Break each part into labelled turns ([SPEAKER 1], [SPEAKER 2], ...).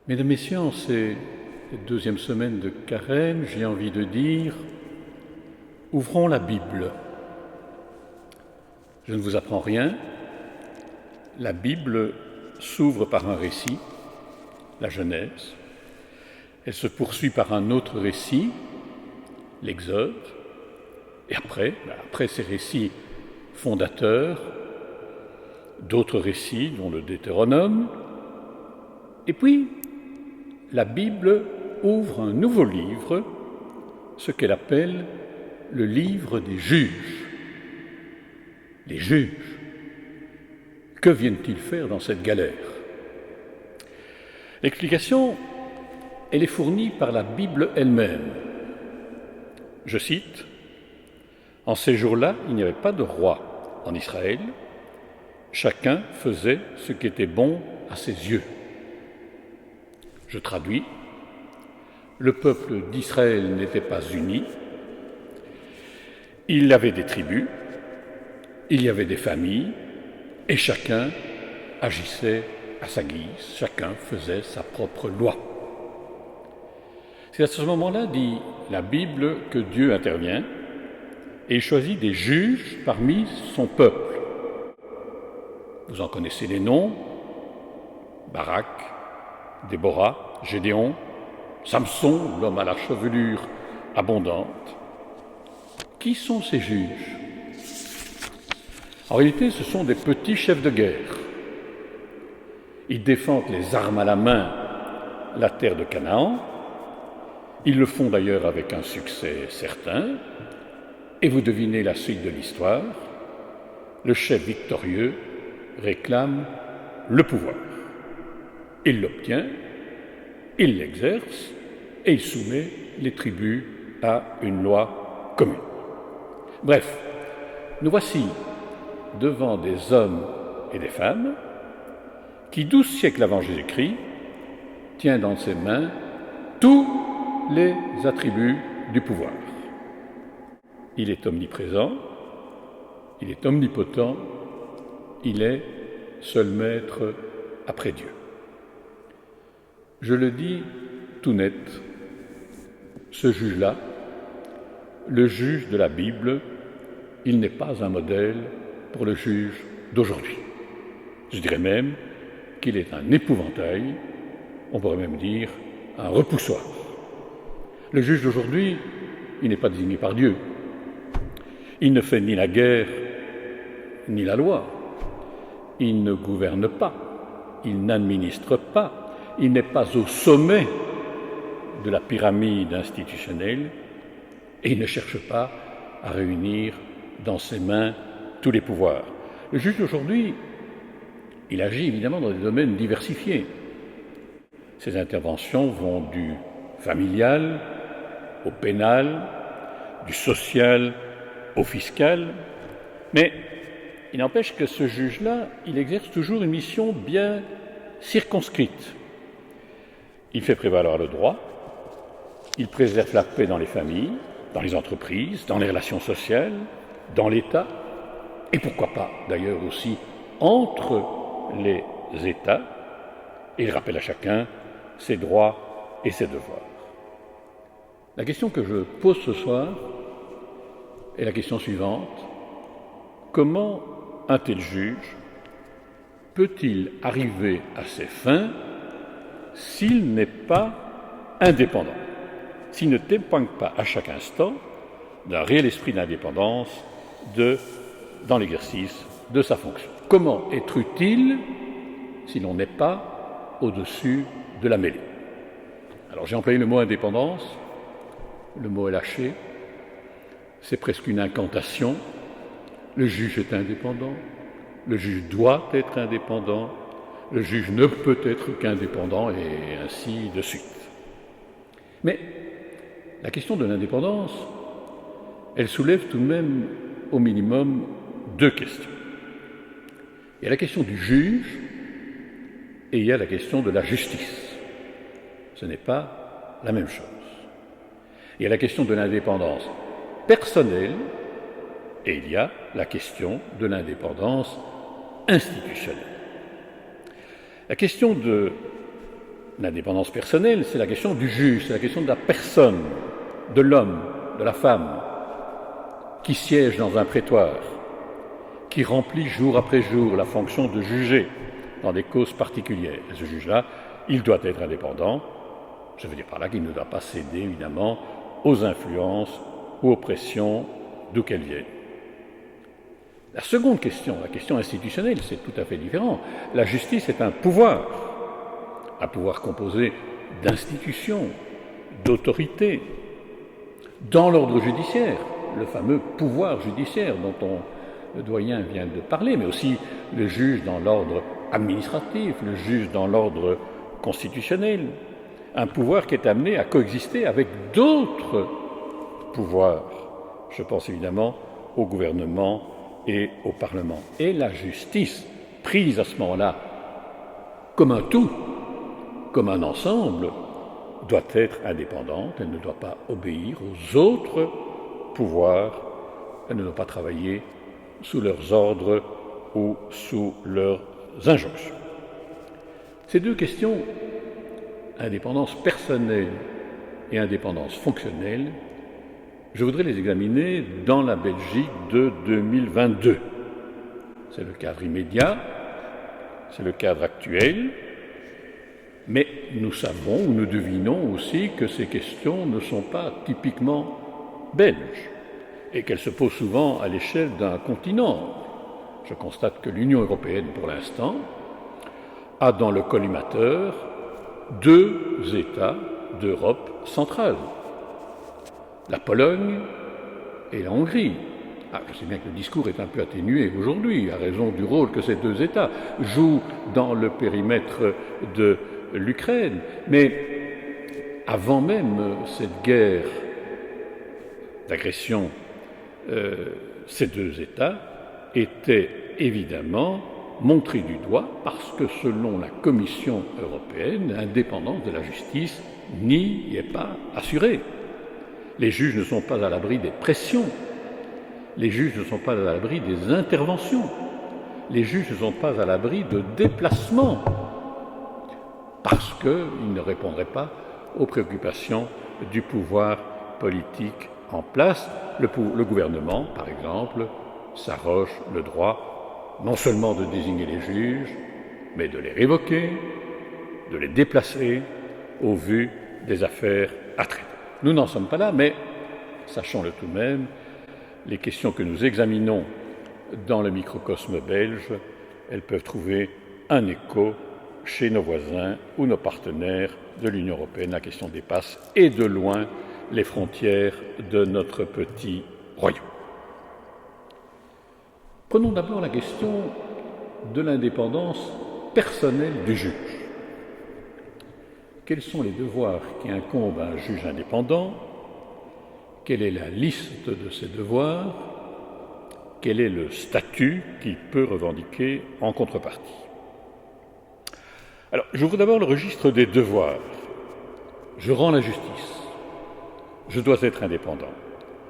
[SPEAKER 1] Mesdames, Messieurs, en ces deuxième semaine de Carême, j'ai envie de dire, ouvrons la Bible. Je ne vous apprends rien. La Bible s'ouvre par un récit, la Genèse. Elle se poursuit par un autre récit, l'Exode. Et après ces récits fondateurs, d'autres récits, dont le Deutéronome. Et puis, la Bible ouvre un nouveau livre, ce qu'elle appelle le livre des juges. Les juges, que viennent-ils faire dans cette galère? L'explication, elle est fournie par la Bible elle-même. Je cite, « En ces jours-là, il n'y avait pas de roi en Israël. Chacun faisait ce qui était bon à ses yeux. » Je traduis, le peuple d'Israël n'était pas uni, il y avait des tribus, il y avait des familles, et chacun agissait à sa guise, chacun faisait sa propre loi. C'est à ce moment-là, dit la Bible, que Dieu intervient et il choisit des juges parmi son peuple. Vous en connaissez les noms, Barak, Déborah, Gédéon, Samson, l'homme à la chevelure abondante. Qui sont ces juges? En réalité, ce sont des petits chefs de guerre. Ils défendent les armes à la main la terre de Canaan. Ils le font d'ailleurs avec un succès certain. Et vous devinez la suite de l'histoire. Le chef victorieux réclame le pouvoir. Il l'obtient, il l'exerce et il soumet les tribus à une loi commune. Bref, nous voici devant des hommes et des femmes qui, 12 siècles avant Jésus-Christ, tient dans ses mains tous les attributs du pouvoir. Il est omniprésent, il est omnipotent, il est seul maître après Dieu. Je le dis tout net, ce juge-là, le juge de la Bible, il n'est pas un modèle pour le juge d'aujourd'hui. Je dirais même qu'il est un épouvantail, on pourrait même dire un repoussoir. Le juge d'aujourd'hui, il n'est pas désigné par Dieu. Il ne fait ni la guerre, ni la loi. Il ne gouverne pas, il n'administre pas. Il n'est pas au sommet de la pyramide institutionnelle et il ne cherche pas à réunir dans ses mains tous les pouvoirs. Le juge d'aujourd'hui, il agit évidemment dans des domaines diversifiés. Ses interventions vont du familial au pénal, du social au fiscal, mais il n'empêche que ce juge-là, il exerce toujours une mission bien circonscrite. Il fait prévaloir le droit, il préserve la paix dans les familles, dans les entreprises, dans les relations sociales, dans l'État, et pourquoi pas d'ailleurs aussi entre les États, et il rappelle à chacun ses droits et ses devoirs. La question que je pose ce soir est la question suivante. Comment un tel juge peut-il arriver à ses fins s'il n'est pas indépendant, s'il ne témoigne pas à chaque instant d'un réel esprit d'indépendance dans l'exercice de sa fonction? Comment être utile si l'on n'est pas au-dessus de la mêlée? Alors j'ai employé le mot indépendance, le mot est lâché, c'est presque une incantation. Le juge est indépendant, le juge doit être indépendant, le juge ne peut être qu'indépendant et ainsi de suite. Mais la question de l'indépendance, elle soulève tout de même au minimum deux questions. Il y a la question du juge et il y a la question de la justice. Ce n'est pas la même chose. Il y a la question de l'indépendance personnelle et il y a la question de l'indépendance institutionnelle. La question de L'indépendance personnelle, c'est la question du juge, c'est la question de la personne, de l'homme, de la femme, qui siège dans un prétoire, qui remplit jour après jour la fonction de juger dans des causes particulières. Et ce juge-là, il doit être indépendant. Je veux dire par là qu'il ne doit pas céder, évidemment, aux influences ou aux pressions d'où qu'elles viennent. La seconde question, la question institutionnelle, c'est tout à fait différent. La justice est un pouvoir composé d'institutions, d'autorités, dans l'ordre judiciaire, le fameux pouvoir judiciaire dont le doyen vient de parler, mais aussi le juge dans l'ordre administratif, le juge dans l'ordre constitutionnel, un pouvoir qui est amené à coexister avec d'autres pouvoirs. Je pense évidemment au gouvernement et au Parlement. Et la justice, prise à ce moment-là comme un tout, comme un ensemble, doit être indépendante, elle ne doit pas obéir aux autres pouvoirs, elle ne doit pas travailler sous leurs ordres ou sous leurs injonctions. Ces deux questions, indépendance personnelle et indépendance fonctionnelle, je voudrais les examiner dans la Belgique de 2022. C'est le cadre immédiat, c'est le cadre actuel, mais nous savons ou nous devinons aussi que ces questions ne sont pas typiquement belges et qu'elles se posent souvent à l'échelle d'un continent. Je constate que l'Union européenne, pour l'instant, a dans le collimateur 2 États d'Europe centrale, la Pologne et la Hongrie. Je sais bien que le discours est un peu atténué aujourd'hui, à raison du rôle que ces 2 États jouent dans le périmètre de l'Ukraine. Mais avant même cette guerre d'agression, ces 2 États étaient évidemment montrés du doigt parce que selon la Commission européenne, l'indépendance de la justice n'y est pas assurée. Les juges ne sont pas à l'abri des pressions, les juges ne sont pas à l'abri des interventions, les juges ne sont pas à l'abri de déplacements, parce qu'ils ne répondraient pas aux préoccupations du pouvoir politique en place. Le gouvernement, par exemple, s'arroge le droit non seulement de désigner les juges, mais de les révoquer, de les déplacer au vu des affaires à traiter. Nous n'en sommes pas là, mais sachons-le tout de même, les questions que nous examinons dans le microcosme belge, elles peuvent trouver un écho chez nos voisins ou nos partenaires de l'Union européenne. La question dépasse et de loin les frontières de notre petit royaume. Prenons d'abord la question de l'indépendance personnelle du juge. Quels sont les devoirs qui incombent à un juge indépendant? Quelle est la liste de ces devoirs? Quel est le statut qu'il peut revendiquer en contrepartie? Alors, j'ouvre d'abord le registre des devoirs. Je rends la justice. Je dois être indépendant.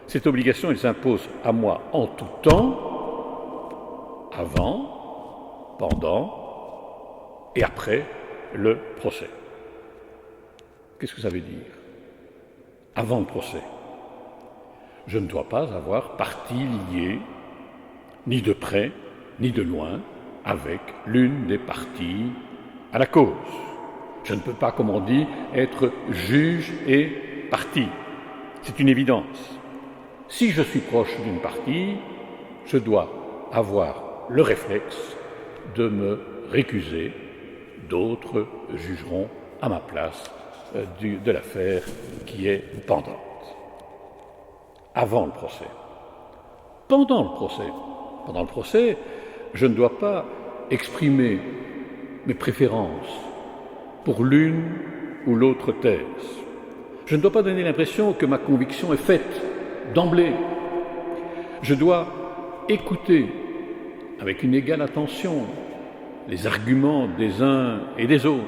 [SPEAKER 1] Cette obligation, elle s'impose à moi en tout temps, avant, pendant et après le procès. Qu'est-ce que ça veut dire? Avant le procès. Je ne dois pas avoir partie liée, ni de près, ni de loin, avec l'une des parties à la cause. Je ne peux pas, comme on dit, être juge et partie. C'est une évidence. Si je suis proche d'une partie, je dois avoir le réflexe de me récuser. D'autres jugeront à ma place de l'affaire qui est pendante. Avant le procès. Pendant le procès, je ne dois pas exprimer mes préférences pour l'une ou l'autre thèse. Je ne dois pas donner l'impression que ma conviction est faite d'emblée. Je dois écouter avec une égale attention les arguments des uns et des autres.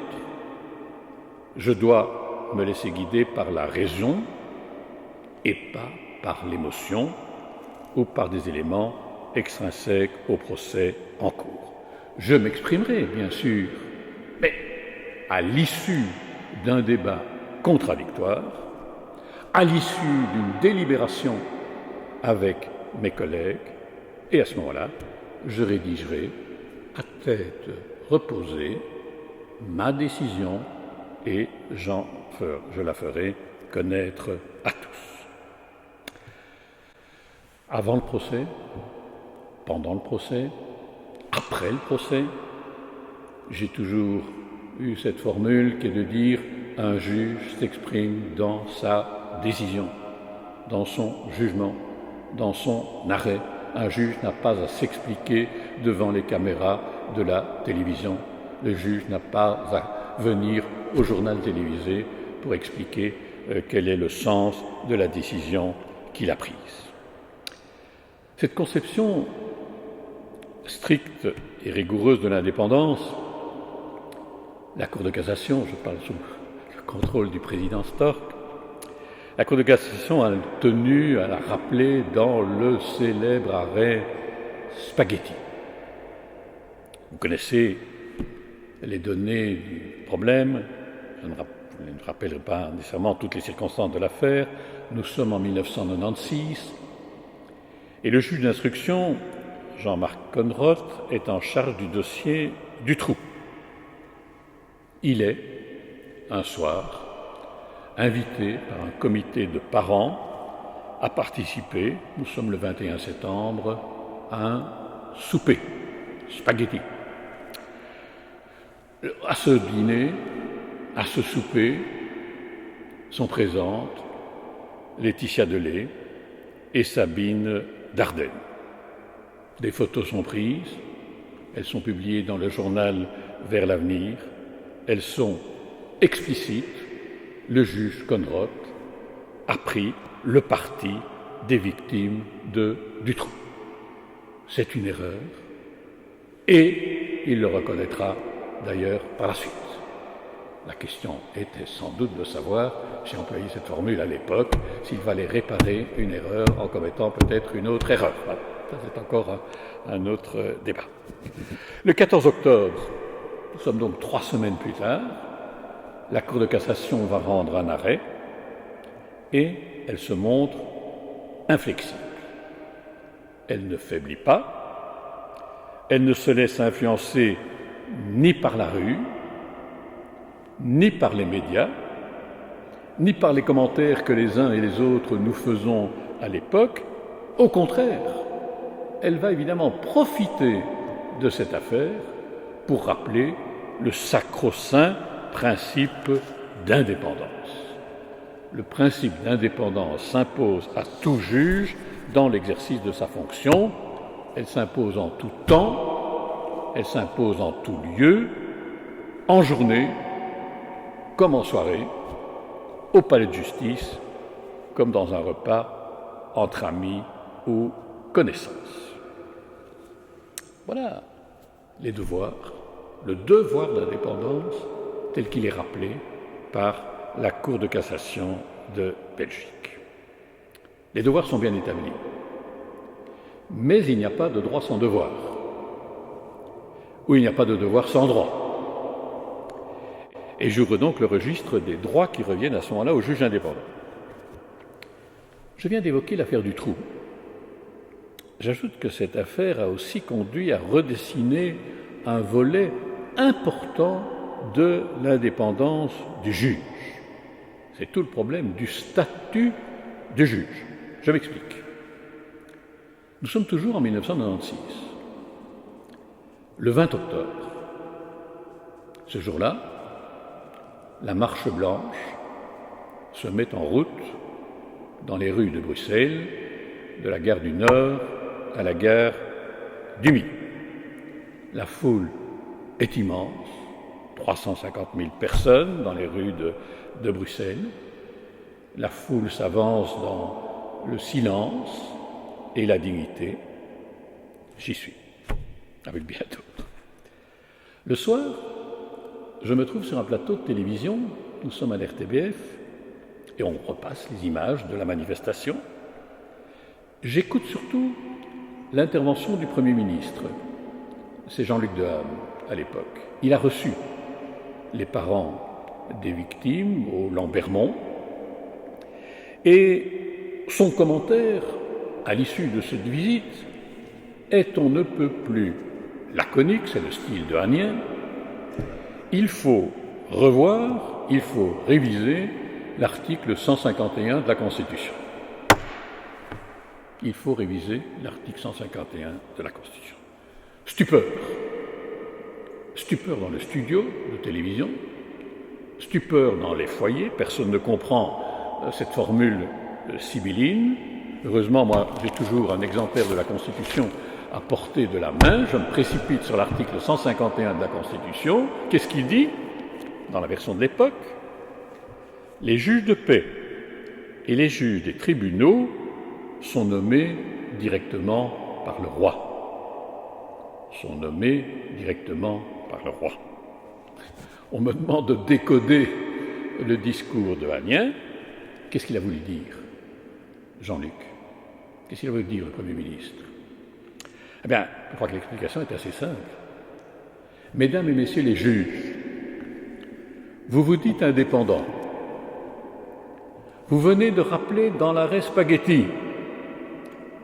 [SPEAKER 1] Je dois me laisser guider par la raison et pas par l'émotion ou par des éléments extrinsèques au procès en cours. Je m'exprimerai, bien sûr, mais à l'issue d'un débat contradictoire, à l'issue d'une délibération avec mes collègues, et à ce moment-là, je rédigerai à tête reposée ma décision et je la ferai connaître à tous. Avant le procès, pendant le procès, après le procès, j'ai toujours eu cette formule qui est de dire un juge s'exprime dans sa décision, dans son jugement, dans son arrêt. Un juge n'a pas à s'expliquer devant les caméras de la télévision. Le juge n'a pas à venir au journal télévisé pour expliquer quel est le sens de la décision qu'il a prise. Cette conception stricte et rigoureuse de l'indépendance, la Cour de cassation, je parle sous le contrôle du président Storck, la Cour de cassation a tenu à la rappeler dans le célèbre arrêt Spaghetti. Vous connaissez les données du problème, je ne rappellerai pas nécessairement toutes les circonstances de l'affaire. Nous sommes en 1996 et le juge d'instruction, Jean-Marc Conroth, est en charge du dossier Dutroux. Il est, un soir, invité par un comité de parents à participer, nous sommes le 21 septembre, à un souper, spaghetti. À ce dîner, à ce souper, sont présentes Laetitia Delay et Sabine Dardenne. Des photos sont prises, elles sont publiées dans le journal Vers l'avenir, elles sont explicites. Le juge Conroth a pris le parti des victimes de Dutroux. C'est une erreur et il le reconnaîtra d'ailleurs par la suite. La question était sans doute de savoir, j'ai employé cette formule à l'époque, s'il fallait réparer une erreur en commettant peut-être une autre erreur. Voilà. Ça, c'est encore un autre débat. Le 14 octobre, nous sommes donc 3 semaines plus tard, la Cour de cassation va rendre un arrêt et elle se montre inflexible. Elle ne faiblit pas, elle ne se laisse influencer ni par la rue, ni par les médias, ni par les commentaires que les uns et les autres nous faisons à l'époque. Au contraire, elle va évidemment profiter de cette affaire pour rappeler le sacro-saint principe d'indépendance. Le principe d'indépendance s'impose à tout juge dans l'exercice de sa fonction. Elle s'impose en tout temps, elle s'impose en tout lieu, en journée comme en soirée, au palais de justice comme dans un repas entre amis ou connaissances. Voilà les devoirs, le devoir d'indépendance tel qu'il est rappelé par la Cour de cassation de Belgique. Les devoirs sont bien établis, mais il n'y a pas de droit sans devoir, ou il n'y a pas de devoir sans droit. Et j'ouvre donc le registre des droits qui reviennent à ce moment-là au juge indépendant. Je viens d'évoquer l'affaire Dutroux. J'ajoute que cette affaire a aussi conduit à redessiner un volet important de l'indépendance du juge. C'est tout le problème du statut du juge. Je m'explique. Nous sommes toujours en 1996, le 20 octobre. Ce jour-là, la marche blanche se met en route dans les rues de Bruxelles, de la gare du Nord à la gare du Midi. La foule est immense, 350 000 personnes dans les rues de Bruxelles. La foule s'avance dans le silence et la dignité. J'y suis, avec bien d'autres. Le soir, je me trouve sur un plateau de télévision, nous sommes à l'RTBF, et on repasse les images de la manifestation. J'écoute surtout l'intervention du Premier ministre. C'est Jean-Luc Dehaene, à l'époque. Il a reçu les parents des victimes au Lambermont. Et son commentaire, à l'issue de cette visite, est on ne peut plus laconique, c'est le style de Hanien. Il faut revoir, il faut réviser l'article 151 de la Constitution. Il faut réviser l'article 151 de la Constitution. Stupeur. Stupeur dans le studio de télévision, stupeur dans les foyers, personne ne comprend cette formule sibylline. Heureusement, moi, j'ai toujours un exemplaire de la Constitution à portée de la main. Je me précipite sur l'article 151 de la Constitution. Qu'est-ce qu'il dit dans la version de l'époque? Les juges de paix et les juges des tribunaux sont nommés directement par le roi. Sont nommés directement par le roi. On me demande de décoder le discours de Hanien. Qu'est-ce qu'il a voulu dire, Jean-Luc? Qu'est-ce qu'il a voulu dire, le Premier ministre? Eh bien, je crois que l'explication est assez simple. Mesdames et messieurs les juges, vous vous dites indépendants. Vous venez de rappeler dans l'arrêt Spaghetti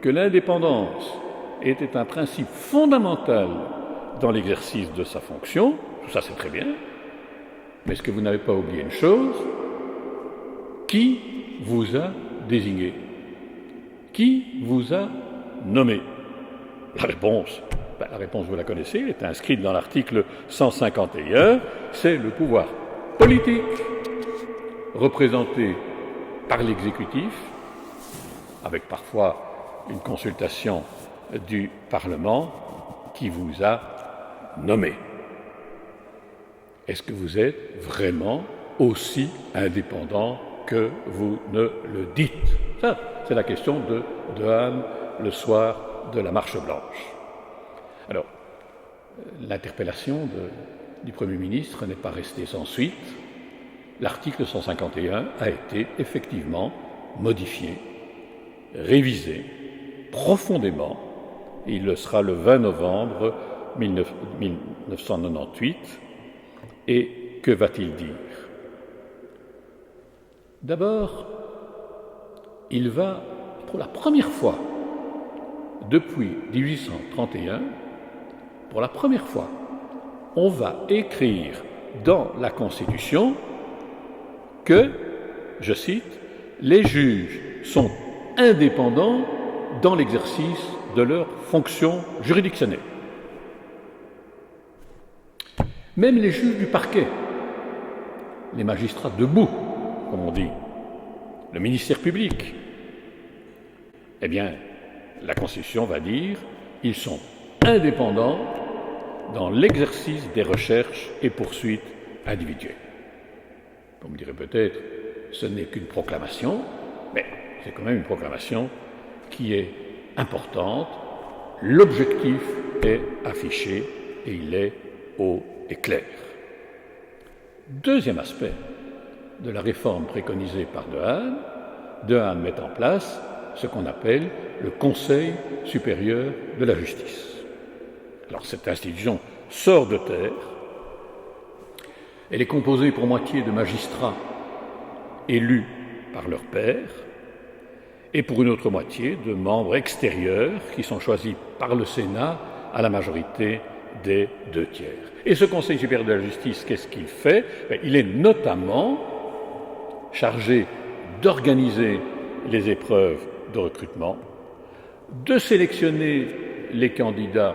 [SPEAKER 1] que l'indépendance était un principe fondamental dans l'exercice de sa fonction. Tout ça, c'est très bien. Mais est-ce que vous n'avez pas oublié une chose? Qui vous a désigné? Qui vous a nommé? La réponse, vous la connaissez, elle est inscrite dans l'article 151, c'est le pouvoir politique représenté par l'exécutif, avec parfois une consultation du Parlement, qui vous a nommé. Est-ce que vous êtes vraiment aussi indépendant que vous ne le dites? Ça, c'est la question de Dehaene le soir de la Marche Blanche. Alors, l'interpellation du Premier ministre n'est pas restée sans suite. L'article 151 a été effectivement modifié, révisé profondément. Il le sera le 20 novembre 1998. Et que va-t-il dire? D'abord, il va, pour la première fois depuis 1831, pour la première fois, on va écrire dans la Constitution que, je cite, les juges sont indépendants dans l'exercice de leurs fonctions juridictionnelles. Même les juges du parquet, les magistrats debout, comme on dit, le ministère public, eh bien, la Constitution va dire ils sont indépendants dans l'exercice des recherches et poursuites individuelles. Vous me direz peut-être, ce n'est qu'une proclamation, mais c'est quand même une proclamation qui est importante. L'objectif est affiché et il est haut et clair. Deuxième aspect de la réforme préconisée par Dehaene, Dehaene met en place ce qu'on appelle le Conseil supérieur de la justice. Alors cette institution sort de terre, elle est composée pour moitié de magistrats élus par leurs pairs et pour une autre moitié de membres extérieurs qui sont choisis par le Sénat à la majorité des 2 tiers. Et ce Conseil supérieur de la justice, qu'est-ce qu'il fait? Il est notamment chargé d'organiser les épreuves de recrutement, de sélectionner les candidats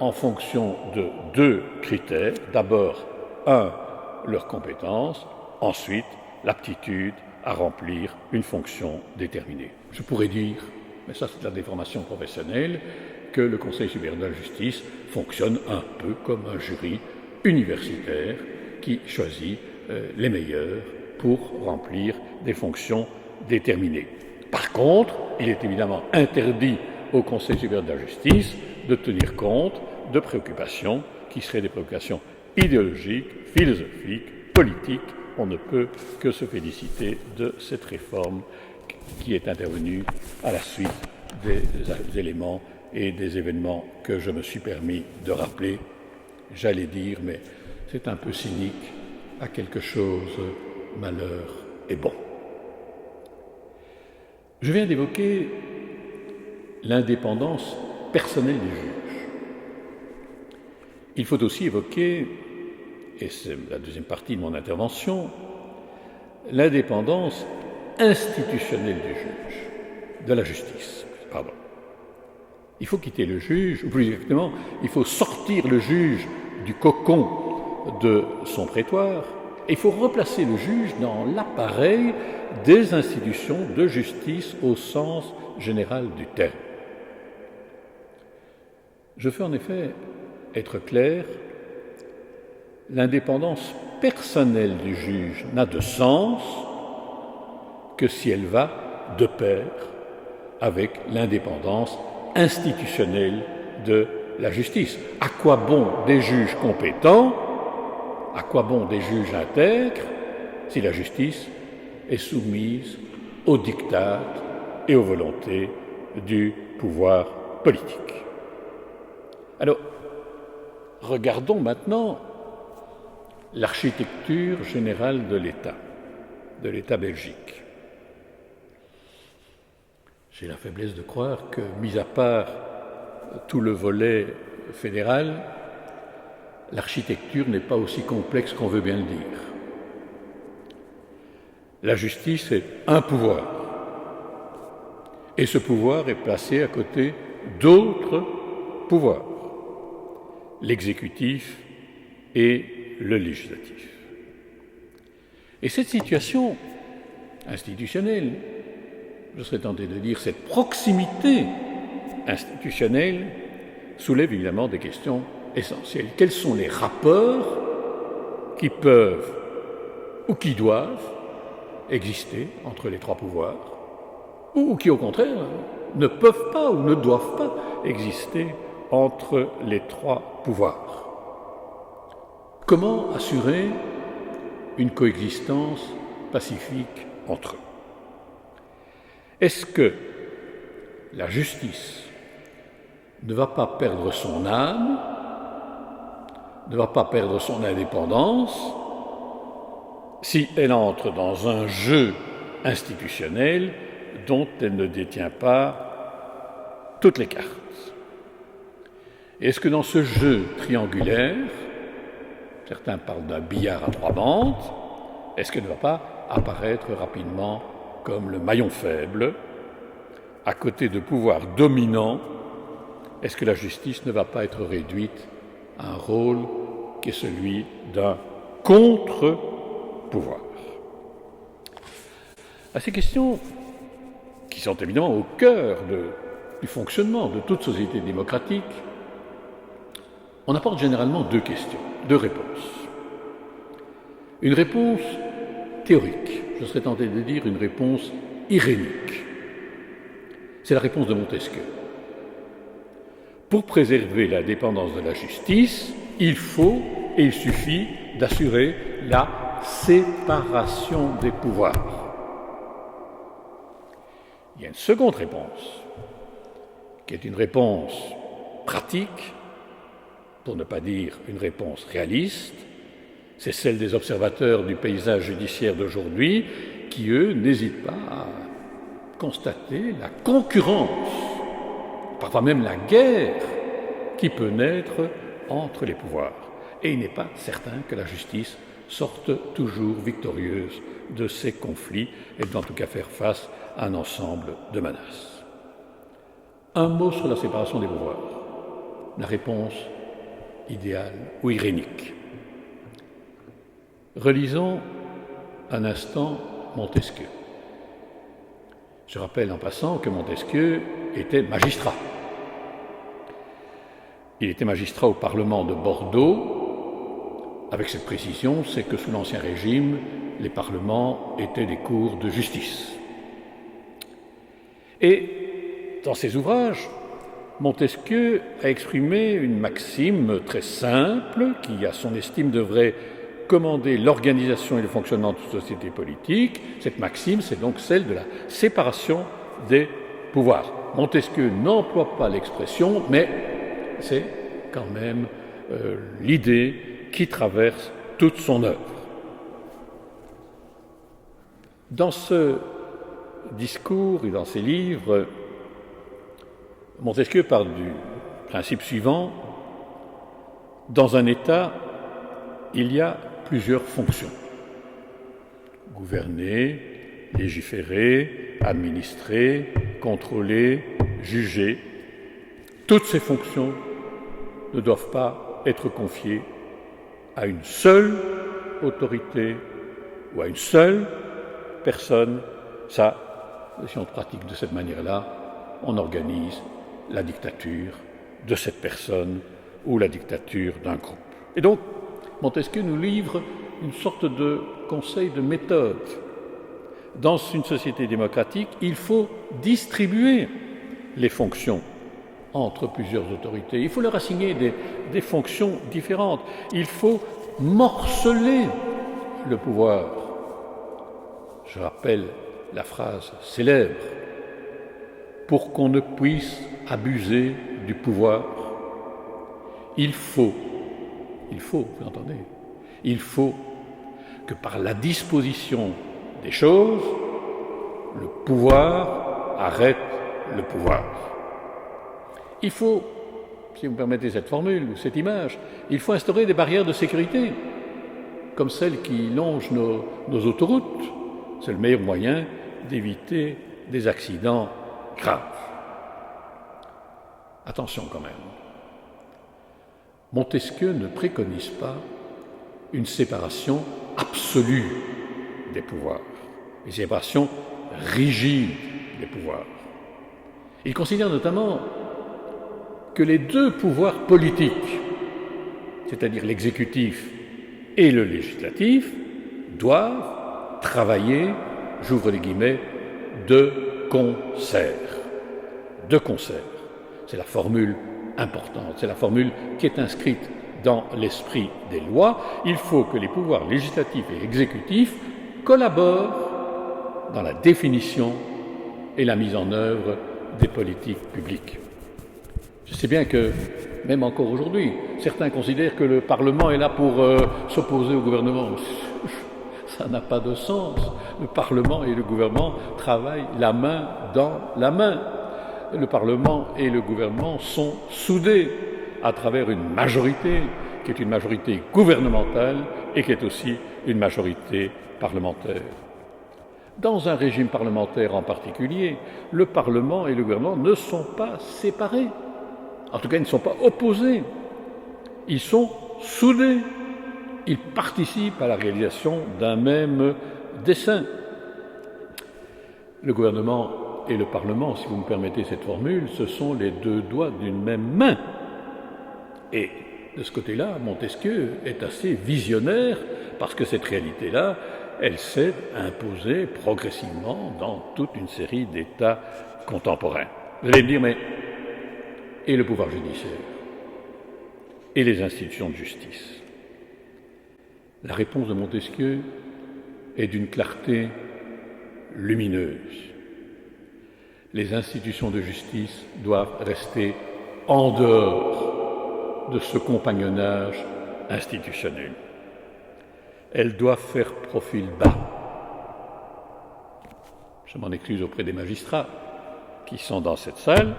[SPEAKER 1] en fonction de 2 critères. D'abord, leurs compétences, ensuite, l'aptitude à remplir une fonction déterminée. Je pourrais dire, mais ça c'est de la déformation professionnelle, que le Conseil supérieur de la justice fonctionne un peu comme un jury universitaire qui choisit les meilleurs pour remplir des fonctions déterminées. Par contre, il est évidemment interdit au Conseil supérieur de la justice de tenir compte de préoccupations qui seraient des préoccupations idéologiques, philosophiques, politiques. On ne peut que se féliciter de cette réforme qui est intervenue à la suite des éléments et des événements que je me suis permis de rappeler. J'allais dire, mais c'est un peu cynique, à quelque chose, malheur est bon. Je viens d'évoquer l'indépendance personnelle du juge. Il faut aussi évoquer, et c'est la deuxième partie de mon intervention, l'indépendance institutionnelle du juge, de la justice. Pardon. Il faut quitter le juge, ou plus exactement, il faut sortir le juge du cocon de son prétoire, et il faut replacer le juge dans l'appareil des institutions de justice au sens général du terme. Je veux en effet être clair, l'indépendance personnelle du juge n'a de sens que si elle va de pair avec l'indépendance institutionnelle de la justice. À quoi bon des juges compétents, à quoi bon des juges intègres, si la justice est soumise aux diktats et aux volontés du pouvoir politique. Alors, regardons maintenant l'architecture générale de l'État belgique. J'ai la faiblesse de croire que, mis à part tout le volet fédéral, l'architecture n'est pas aussi complexe qu'on veut bien le dire. La justice est un pouvoir, et ce pouvoir est placé à côté d'autres pouvoirs, l'exécutif et le législatif. Et cette situation institutionnelle, je serais tenté de dire cette proximité institutionnelle, soulève évidemment des questions essentielles. Quels sont les rapports qui peuvent ou qui doivent exister entre les trois pouvoirs, ou qui au contraire ne peuvent pas ou ne doivent pas exister entre les trois pouvoirs? Comment assurer une coexistence pacifique entre eux? Est-ce que la justice ne va pas perdre son âme, ne va pas perdre son indépendance, si elle entre dans un jeu institutionnel dont elle ne détient pas toutes les cartes? Est-ce que dans ce jeu triangulaire, certains parlent d'un billard à trois bandes, est-ce qu'elle ne va pas apparaître rapidement comme le maillon faible, à côté de pouvoirs dominants? Est-ce que la justice ne va pas être réduite à un rôle qui est celui d'un contre-pouvoir? À ces questions, qui sont évidemment au cœur du fonctionnement de toute société démocratique, on apporte généralement deux réponses. Une réponse théorique, je serais tenté de dire une réponse irénique. C'est la réponse de Montesquieu. Pour préserver l'indépendance de la justice, il faut et il suffit d'assurer la séparation des pouvoirs. Il y a une seconde réponse, qui est une réponse pratique, pour ne pas dire une réponse réaliste, c'est celle des observateurs du paysage judiciaire d'aujourd'hui qui, eux, n'hésitent pas à constater la concurrence, parfois même la guerre, qui peut naître entre les pouvoirs. Et il n'est pas certain que la justice sorte toujours victorieuse de ces conflits. Elle doit en tout cas faire face à un ensemble de menaces. Un mot sur la séparation des pouvoirs. La réponse idéale ou irénique. Relisons un instant Montesquieu. Je rappelle en passant que Montesquieu était magistrat. Il était magistrat au Parlement de Bordeaux. Avec cette précision, c'est que sous l'Ancien Régime, les parlements étaient des cours de justice. Et dans ses ouvrages, Montesquieu a exprimé une maxime très simple qui, à son estime, devrait commander l'organisation et le fonctionnement de toute société politique. Cette maxime, c'est donc celle de la séparation des pouvoirs. Montesquieu n'emploie pas l'expression, mais c'est quand même l'idée qui traverse toute son œuvre. Dans ce discours et dans ses livres, Montesquieu part du principe suivant: dans un État, il y a plusieurs fonctions. Gouverner, légiférer, administrer, contrôler, juger. Toutes ces fonctions ne doivent pas être confiées à une seule autorité ou à une seule personne. Ça, si on pratique de cette manière-là, on organise la dictature de cette personne ou la dictature d'un groupe. Et donc, Montesquieu nous livre une sorte de conseil de méthode. Dans une société démocratique, il faut distribuer les fonctions entre plusieurs autorités. Il faut leur assigner des fonctions différentes. Il faut morceler le pouvoir. Je rappelle la phrase célèbre: pour qu'on ne puisse abuser du pouvoir, il faut, vous entendez, il faut que par la disposition des choses, le pouvoir arrête le pouvoir. Il faut, si vous me permettez cette formule ou cette image, il faut instaurer des barrières de sécurité, comme celles qui longent nos autoroutes. C'est le meilleur moyen d'éviter des accidents graves. Attention quand même. Montesquieu ne préconise pas une séparation absolue des pouvoirs, une séparation rigide des pouvoirs. Il considère notamment que les deux pouvoirs politiques, c'est-à-dire l'exécutif et le législatif, doivent travailler, j'ouvre les guillemets, de concert. De concert. C'est la formule importante, c'est la formule qui est inscrite dans l'esprit des lois. Il faut que les pouvoirs législatifs et exécutifs collaborent dans la définition et la mise en œuvre des politiques publiques. Je sais bien que, même encore aujourd'hui, certains considèrent que le Parlement est là pour s'opposer au gouvernement. Ça n'a pas de sens. Le Parlement et le gouvernement travaillent la main dans la main. Le Parlement et le gouvernement sont soudés à travers une majorité qui est une majorité gouvernementale et qui est aussi une majorité parlementaire. Dans un régime parlementaire en particulier, le Parlement et le gouvernement ne sont pas séparés. En tout cas, ils ne sont pas opposés. Ils sont soudés. Ils participent à la réalisation d'un même dessein. Le gouvernement et le Parlement, si vous me permettez cette formule, ce sont les deux doigts d'une même main. Et de ce côté-là, Montesquieu est assez visionnaire parce que cette réalité-là, elle s'est imposée progressivement dans toute une série d'États contemporains. Vous allez me dire, mais et le pouvoir judiciaire et les institutions de justice? La réponse de Montesquieu est d'une clarté lumineuse. Les institutions de justice doivent rester en dehors de ce compagnonnage institutionnel. Elles doivent faire profil bas. Je m'en excuse auprès des magistrats qui sont dans cette salle,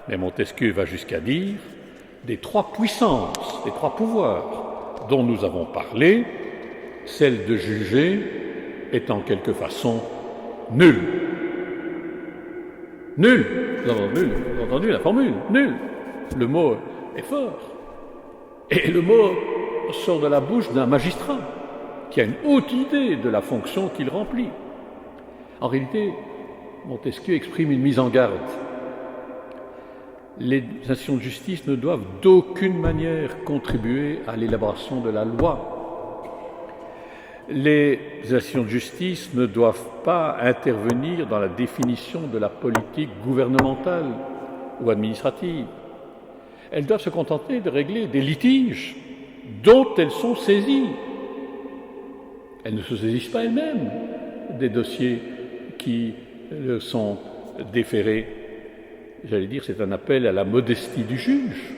[SPEAKER 1] mais Montesquieu va jusqu'à dire des trois puissances, des trois pouvoirs dont nous avons parlé, celle de juger est en quelque façon nulle. Nul. Vous avez entendu la formule? Nul. Le mot est fort. Et le mot sort de la bouche d'un magistrat qui a une haute idée de la fonction qu'il remplit. En réalité, Montesquieu exprime une mise en garde. Les institutions de justice ne doivent d'aucune manière contribuer à l'élaboration de la loi. Les institutions de justice ne doivent pas intervenir dans la définition de la politique gouvernementale ou administrative. Elles doivent se contenter de régler des litiges dont elles sont saisies. Elles ne se saisissent pas elles-mêmes des dossiers qui sont déférés. J'allais dire, c'est un appel à la modestie du juge.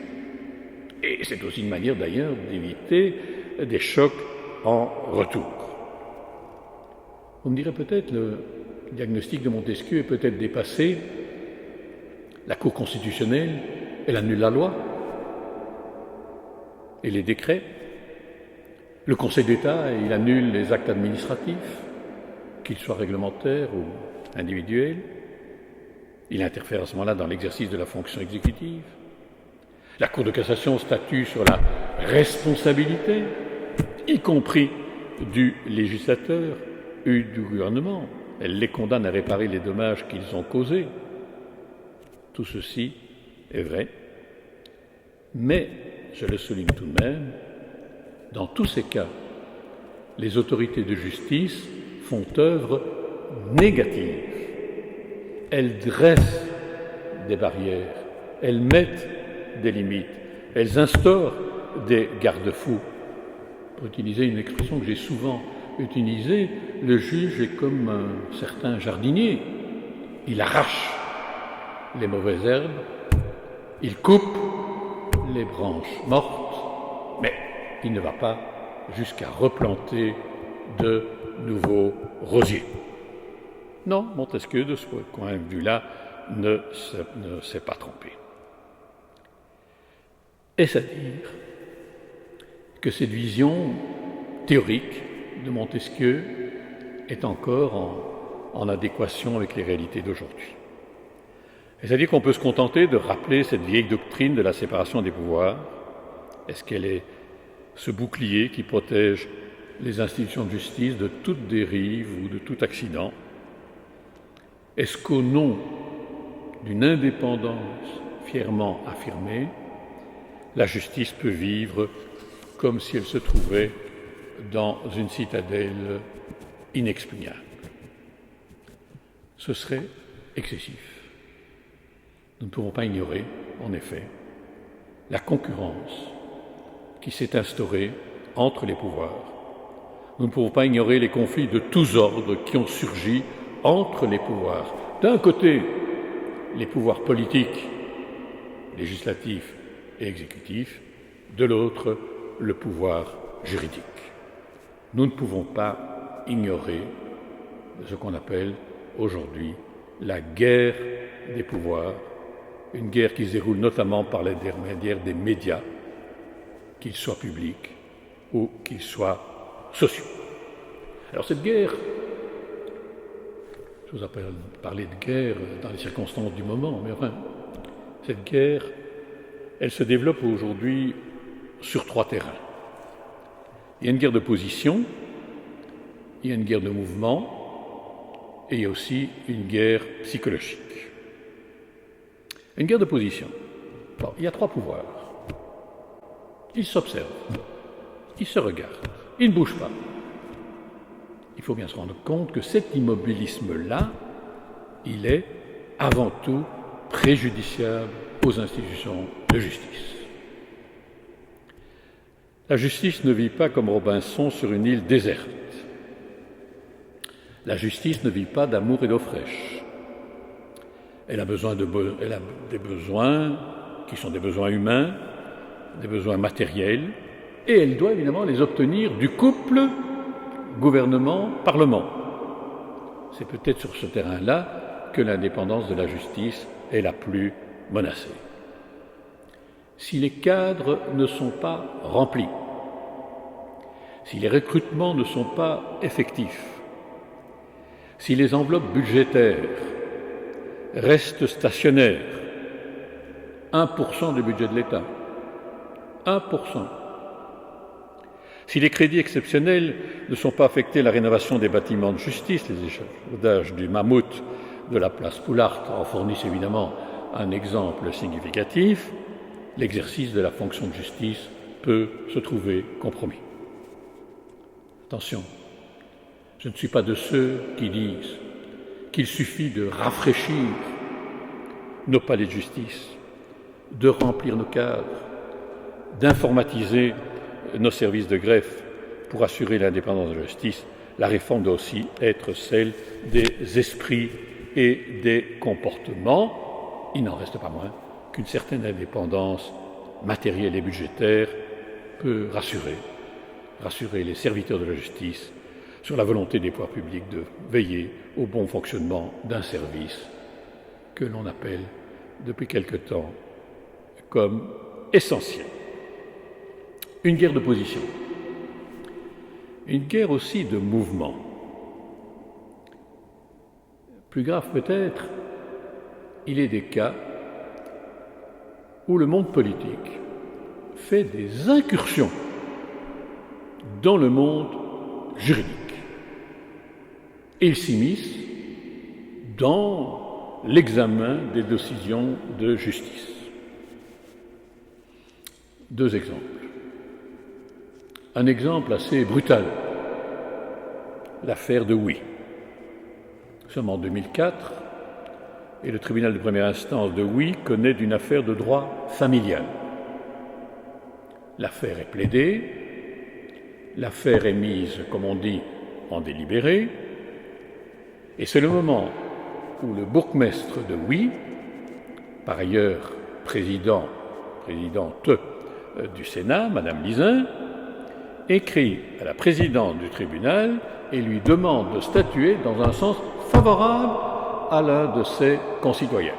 [SPEAKER 1] Et c'est aussi une manière d'ailleurs d'éviter des chocs en retour. Vous me direz peut-être, le diagnostic de Montesquieu est peut-être dépassé. La Cour constitutionnelle, elle annule la loi et les décrets. Le Conseil d'État, il annule les actes administratifs, qu'ils soient réglementaires ou individuels. Il interfère à ce moment-là dans l'exercice de la fonction exécutive. La Cour de cassation statue sur la responsabilité, y compris du législateur et du gouvernement. Elle les condamne à réparer les dommages qu'ils ont causés. Tout ceci est vrai, mais, je le souligne tout de même, dans tous ces cas, les autorités de justice font œuvre négative. Elles dressent des barrières, elles mettent des limites, elles instaurent des garde-fous. Pour utiliser une expression que j'ai souvent utilisée, le juge est comme un certain jardinier. Il arrache les mauvaises herbes, il coupe les branches mortes, mais il ne va pas jusqu'à replanter de nouveaux rosiers. Non, Montesquieu, de ce point de vue-là, ne s'est pas trompé. Est-ce à dire que cette vision théorique de Montesquieu est encore en adéquation avec les réalités d'aujourd'hui? Est-ce à dire qu'on peut se contenter de rappeler cette vieille doctrine de la séparation des pouvoirs? Est-ce qu'elle est ce bouclier qui protège les institutions de justice de toute dérive ou de tout accident? Est-ce qu'au nom d'une indépendance fièrement affirmée, la justice peut vivre comme si elle se trouvait dans une citadelle inexpugnable? Ce serait excessif. Nous ne pouvons pas ignorer, en effet, la concurrence qui s'est instaurée entre les pouvoirs. Nous ne pouvons pas ignorer les conflits de tous ordres qui ont surgi entre les pouvoirs. D'un côté, les pouvoirs politiques, législatifs et exécutifs, de l'autre, le pouvoir juridique. Nous ne pouvons pas ignorer ce qu'on appelle aujourd'hui la guerre des pouvoirs, une guerre qui se déroule notamment par l'intermédiaire des médias, qu'ils soient publics ou qu'ils soient sociaux. Alors cette guerre, je vous appelle parler de guerre dans les circonstances du moment, mais enfin, cette guerre, elle se développe aujourd'hui sur 3 terrains. Il y a une guerre de position, il y a une guerre de mouvement, et il y a aussi une guerre psychologique. Une guerre de position. Alors, il y a 3 pouvoirs. Ils s'observent, ils se regardent, ils ne bougent pas. Il faut bien se rendre compte que cet immobilisme-là, il est avant tout préjudiciable aux institutions de justice. La justice ne vit pas comme Robinson sur une île déserte. La justice ne vit pas d'amour et d'eau fraîche. Elle a des besoins qui sont des besoins humains, des besoins matériels, et elle doit évidemment les obtenir du couple gouvernement-parlement. C'est peut-être sur ce terrain-là que l'indépendance de la justice est la plus menacée. Si les cadres ne sont pas remplis, si les recrutements ne sont pas effectifs, si les enveloppes budgétaires restent stationnaires, 1% du budget de l'État, 1%. Si les crédits exceptionnels ne sont pas affectés à la rénovation des bâtiments de justice, les échafaudages du mammouth de la place Poulart en fournissent évidemment un exemple significatif, l'exercice de la fonction de justice peut se trouver compromis. Attention, je ne suis pas de ceux qui disent qu'il suffit de rafraîchir nos palais de justice, de remplir nos cadres, d'informatiser nos services de greffe pour assurer l'indépendance de la justice. La réforme doit aussi être celle des esprits et des comportements. Il n'en reste pas moins qu'une certaine indépendance matérielle et budgétaire peut rassurer les serviteurs de la justice, sur la volonté des pouvoirs publics de veiller au bon fonctionnement d'un service que l'on appelle depuis quelque temps comme essentiel. Une guerre de position, une guerre aussi de mouvement. Plus grave peut-être, il est des cas où le monde politique fait des incursions dans le monde juridique. Et il s'immisce dans l'examen des décisions de justice. Deux exemples. Un exemple assez brutal, l'affaire de Oui. Nous sommes en 2004 et le tribunal de première instance de Oui connaît d'une affaire de droit familial. L'affaire est plaidée, l'affaire est mise, comme on dit, en délibéré, et c'est le moment où le bourgmestre de Oui, par ailleurs présidente du Sénat, Madame Lizin, écrit à la présidente du tribunal et lui demande de statuer dans un sens favorable à l'un de ses concitoyens.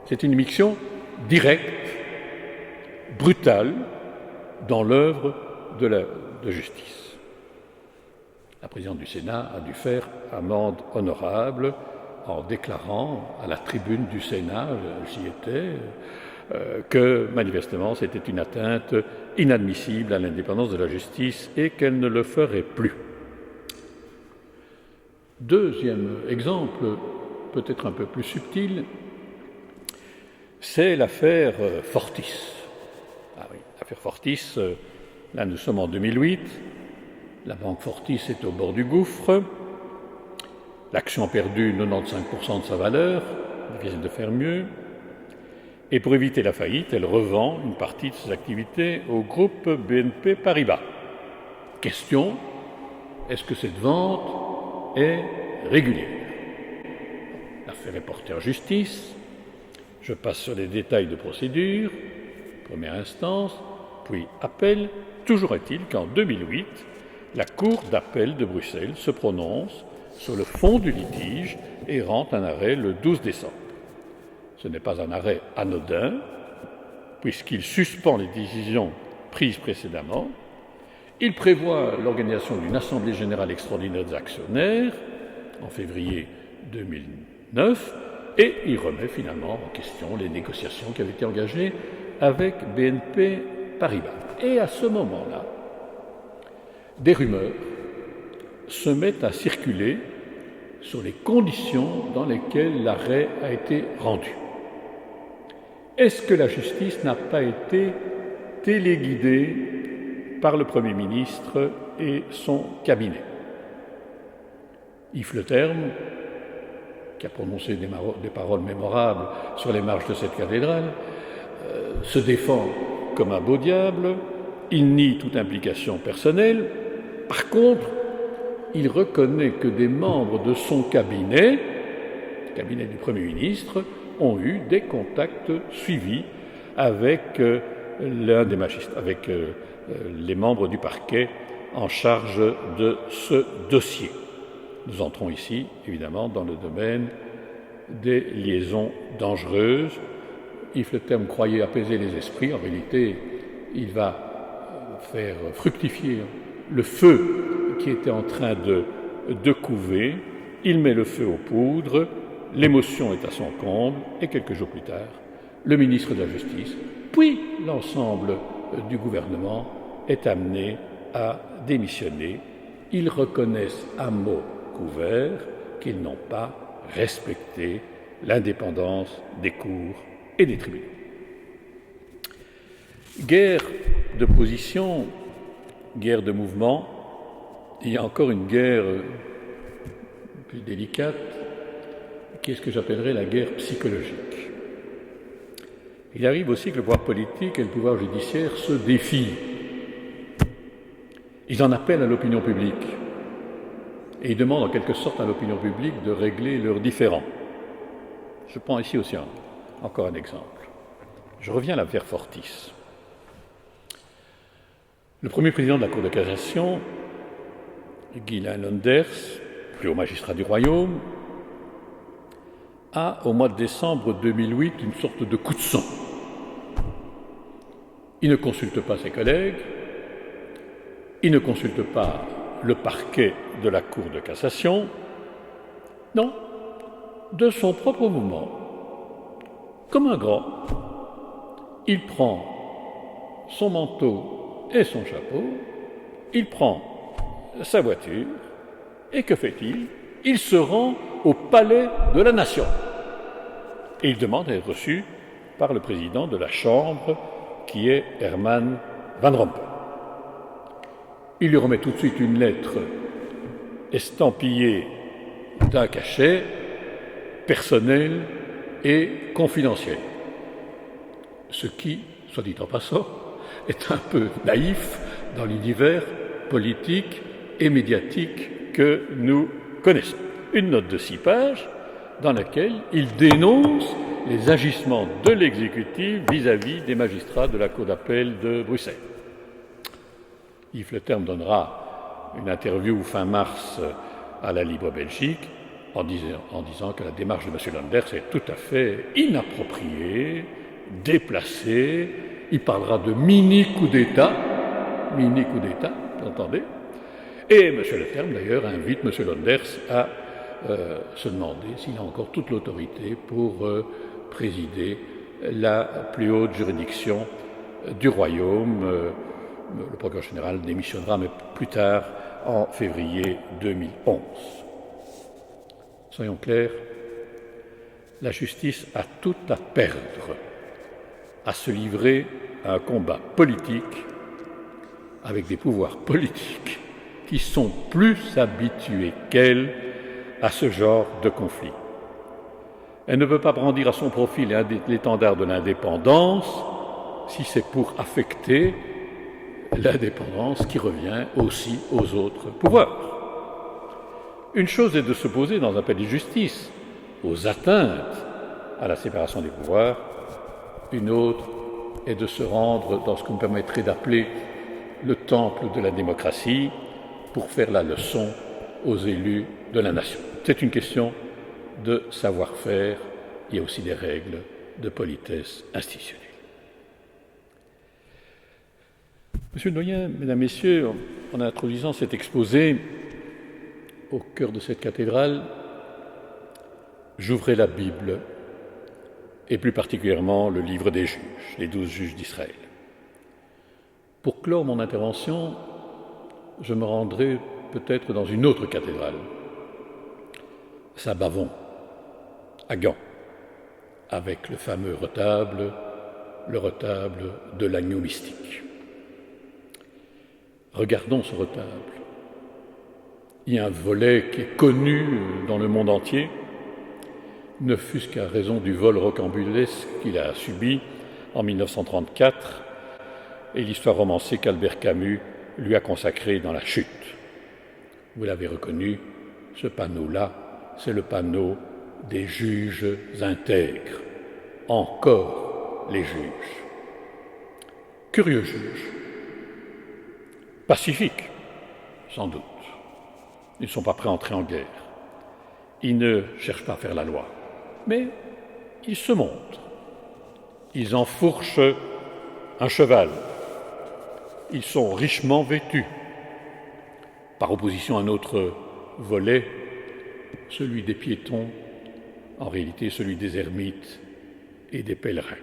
[SPEAKER 1] C'est une immixtion directe, brutale, dans l'œuvre de justice. La présidente du Sénat a dû faire amende honorable en déclarant à la tribune du Sénat, j'y étais, que manifestement c'était une atteinte inadmissible à l'indépendance de la justice et qu'elle ne le ferait plus. Deuxième exemple, peut-être un peu plus subtil, c'est l'affaire Fortis. Ah oui, l'affaire Fortis, là nous sommes en 2008, la banque Fortis est au bord du gouffre, l'action a perdu 95% de sa valeur, difficile de faire mieux, et pour éviter la faillite, elle revend une partie de ses activités au groupe BNP Paribas. Question, est-ce que cette vente est régulière? L'affaire est portée en justice, je passe sur les détails de procédure, première instance, puis appel. Toujours est-il qu'en 2008, la Cour d'appel de Bruxelles se prononce sur le fond du litige et rend un arrêt le 12 décembre. Ce n'est pas un arrêt anodin, puisqu'il suspend les décisions prises précédemment. Il prévoit l'organisation d'une assemblée générale extraordinaire des actionnaires en février 2009 et il remet finalement en question les négociations qui avaient été engagées avec BNP Paribas. Et à ce moment-là, des rumeurs se mettent à circuler sur les conditions dans lesquelles l'arrêt a été rendu. Est-ce que la justice n'a pas été téléguidée par le Premier ministre et son cabinet? Yves Le Terme, qui a prononcé des paroles mémorables sur les marches de cette cathédrale, se défend comme un beau diable, il nie toute implication personnelle. Par contre, il reconnaît que des membres de son cabinet, le cabinet du Premier ministre, ont eu des contacts suivis avec l'un des magistrats, avec les membres du parquet en charge de ce dossier. Nous entrons ici, évidemment, dans le domaine des liaisons dangereuses. Yves Le Terme croyait apaiser les esprits. En réalité, il va faire fructifier le feu qui était en train de couver. Il met le feu aux poudres, l'émotion est à son comble, et quelques jours plus tard, le ministre de la Justice, puis l'ensemble du gouvernement est amené à démissionner. Ils reconnaissent à mots couverts qu'ils n'ont pas respecté l'indépendance des cours et des tribunaux. Guerre de position, guerre de mouvement, il y a encore une guerre plus délicate, qui est ce que j'appellerais la guerre psychologique. Il arrive aussi que le pouvoir politique et le pouvoir judiciaire se défient. Ils en appellent à l'opinion publique et ils demandent en quelque sorte à l'opinion publique de régler leurs différends. Je prends ici aussi encore un exemple. Je reviens à l'affaire Fortis. Le premier président de la Cour de cassation Guylain Lenders, plus haut magistrat du royaume, a, au mois de décembre 2008, une sorte de coup de sang. Il ne consulte pas ses collègues, il ne consulte pas le parquet de la Cour de cassation. Non, de son propre mouvement, comme un grand, il prend son manteau et son chapeau, il prend sa voiture, et que fait-il? Il se rend au palais de la Nation. Et il demande à être reçu par le président de la Chambre, qui est Herman Van Rompuy. Il lui remet tout de suite une lettre estampillée d'un cachet personnel et confidentiel. Ce qui, soit dit en passant, est un peu naïf dans l'univers politique et médiatique que nous connaissons. Une note de 6 pages dans laquelle il dénonce les agissements de l'exécutif vis-à-vis des magistrats de la Cour d'appel de Bruxelles. Yves Leterme donnera une interview fin mars à la Libre Belgique en disant que la démarche de M. Lenders est tout à fait inappropriée, déplacée. Il parlera de mini-coup d'État, vous entendez? Et M. Leterme, d'ailleurs, invite M. Lenders à se demander s'il a encore toute l'autorité pour présider la plus haute juridiction du royaume. Le procureur général démissionnera, mais plus tard, en février 2011. Soyons clairs, la justice a tout à perdre à se livrer à un combat politique avec des pouvoirs politiques qui sont plus habitués qu'elle à ce genre de conflit. Elle ne peut pas brandir à son profit l'étendard de l'indépendance si c'est pour affecter l'indépendance qui revient aussi aux autres pouvoirs. Une chose est de se poser dans un palais de justice aux atteintes à la séparation des pouvoirs, une autre est de se rendre dans ce qu'on me permettrait d'appeler le temple de la démocratie pour faire la leçon aux élus de la nation. C'est une question de savoir-faire, il y a aussi des règles de politesse institutionnelle. Monsieur le doyen, mesdames, messieurs, en introduisant cet exposé au cœur de cette cathédrale, j'ouvrais la Bible et plus particulièrement le livre des juges, les 12 juges d'Israël. Pour clore mon intervention, je me rendrai peut-être dans une autre cathédrale, Saint-Bavon, à Gand, avec le fameux retable, le retable de l'agneau mystique. Regardons ce retable. Il y a un volet qui est connu dans le monde entier, ne fût-ce qu'à raison du vol rocambolesque qu'il a subi en 1934 et l'histoire romancée qu'Albert Camus lui a consacrée dans La Chute. Vous l'avez reconnu, ce panneau-là, c'est le panneau des juges intègres. Encore les juges. Curieux juges. Pacifiques, sans doute. Ils ne sont pas prêts à entrer en guerre. Ils ne cherchent pas à faire la loi. Mais ils se montrent. Ils enfourchent un cheval. Ils sont richement vêtus. Par opposition à un autre volet, celui des piétons, en réalité celui des ermites et des pèlerins.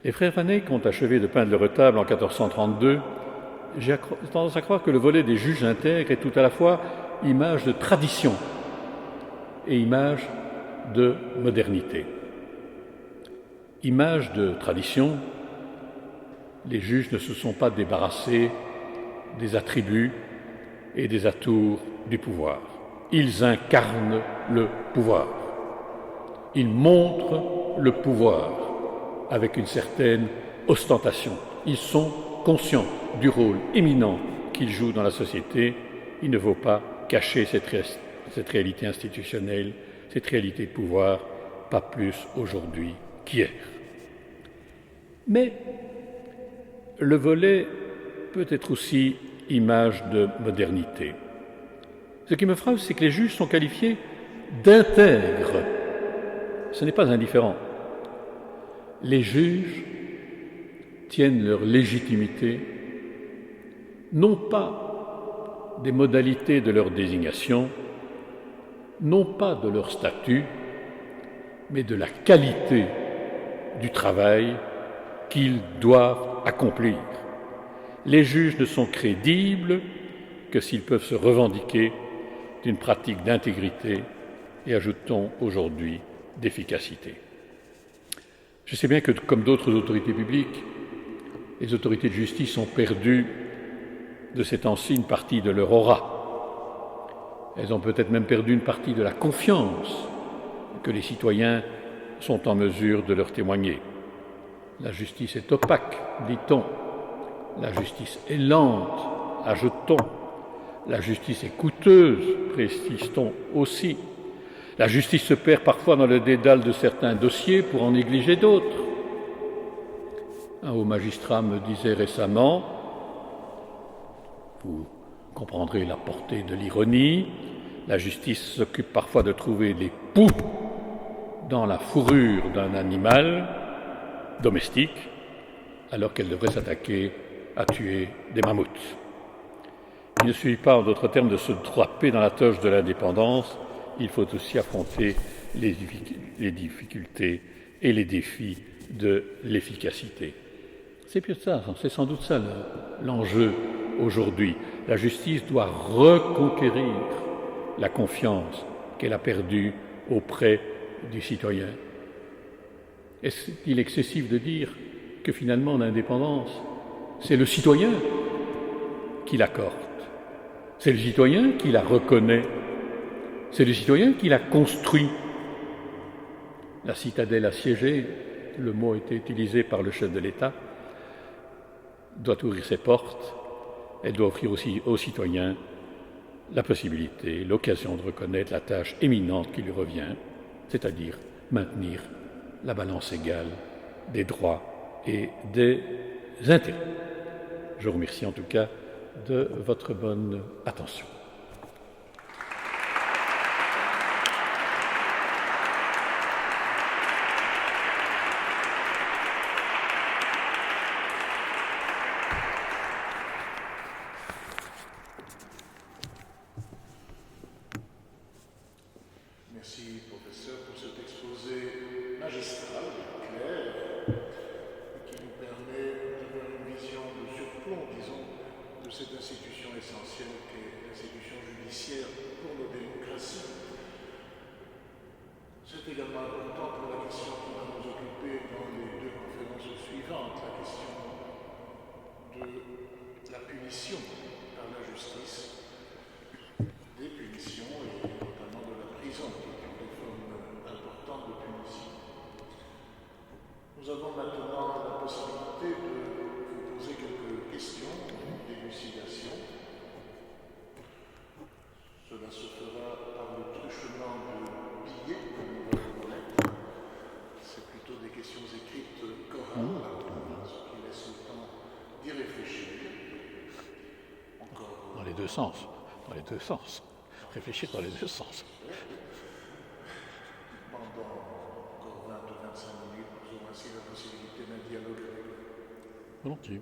[SPEAKER 1] Les frères Van Eyck ont achevé de peindre le retable en 1432. J'ai tendance à croire que le volet des juges intègres est tout à la fois image de tradition et image de modernité. Image de tradition, les juges ne se sont pas débarrassés des attributs et des atours du pouvoir. Ils incarnent le pouvoir. Ils montrent le pouvoir avec une certaine ostentation. Ils sont conscients du rôle éminent qu'ils jouent dans la société. Il ne faut pas cacher cette réalité institutionnelle, cette réalité de pouvoir, pas plus aujourd'hui qu'hier. Mais le volet peut être aussi image de modernité. Ce qui me frappe, c'est que les juges sont qualifiés d'intègres. Ce n'est pas indifférent. Les juges tiennent leur légitimité non pas des modalités de leur désignation, non pas de leur statut, mais de la qualité du travail qu'ils doivent accomplir. Les juges ne sont crédibles que s'ils peuvent se revendiquer d'une pratique d'intégrité et, ajoutons aujourd'hui, d'efficacité. Je sais bien que, comme d'autres autorités publiques, les autorités de justice ont perdu de ces temps-ci une partie de leur aura. Elles ont peut-être même perdu une partie de la confiance que les citoyens sont en mesure de leur témoigner. La justice est opaque, dit-on. La justice est lente, ajoute-t-on. La justice est coûteuse, précise-t-on aussi. La justice se perd parfois dans le dédale de certains dossiers pour en négliger d'autres. Un haut magistrat me disait récemment, vous comprendrez la portée de l'ironie, la justice s'occupe parfois de trouver les poux dans la fourrure d'un animal domestique, alors qu'elle devrait s'attaquer à tuer des mammouths. Il ne suffit pas, en d'autres termes, de se draper dans la toge de l'indépendance, il faut aussi affronter les difficultés et les défis de l'efficacité. C'est sans doute ça l'enjeu aujourd'hui. La justice doit reconquérir la confiance qu'elle a perdue auprès du citoyen. Est-il excessif de dire que finalement l'indépendance, c'est le citoyen qui l'accorde, c'est le citoyen qui la reconnaît, c'est le citoyen qui la construit. La citadelle assiégée, le mot a été utilisé par le chef de l'État, doit ouvrir ses portes, elle doit offrir aussi aux citoyens la possibilité, l'occasion de reconnaître la tâche éminente qui lui revient, c'est-à-dire maintenir la balance égale des droits et des intérêts. Je vous remercie en tout cas de votre bonne attention.
[SPEAKER 2] Merci, professeur, pour cet exposé magistral, clair, qui nous permet d'avoir une vision de surplomb, disons, de cette institution essentielle qu'est l'institution judiciaire pour nos démocraties. C'est également important pour la question qui va nous occuper dans les deux conférences suivantes, la question de la punition par la justice, des punitions et notamment de la prison, qui est une des formes importantes de punition. Nous avons maintenant la possibilité de vous poser quelques questions d'élucidation. Cela se fera par le truchement de billets que nous allons connaître. C'est plutôt des questions écrites chorales, ce qui laisse le temps d'y réfléchir. Encore
[SPEAKER 1] Dans les deux sens. Dans les deux sens. Réfléchir dans les deux sens.
[SPEAKER 2] Pendant encore 20 ou 25 minutes, nous aurons ainsi la possibilité d'un dialogue avec vous.
[SPEAKER 1] Volontiers.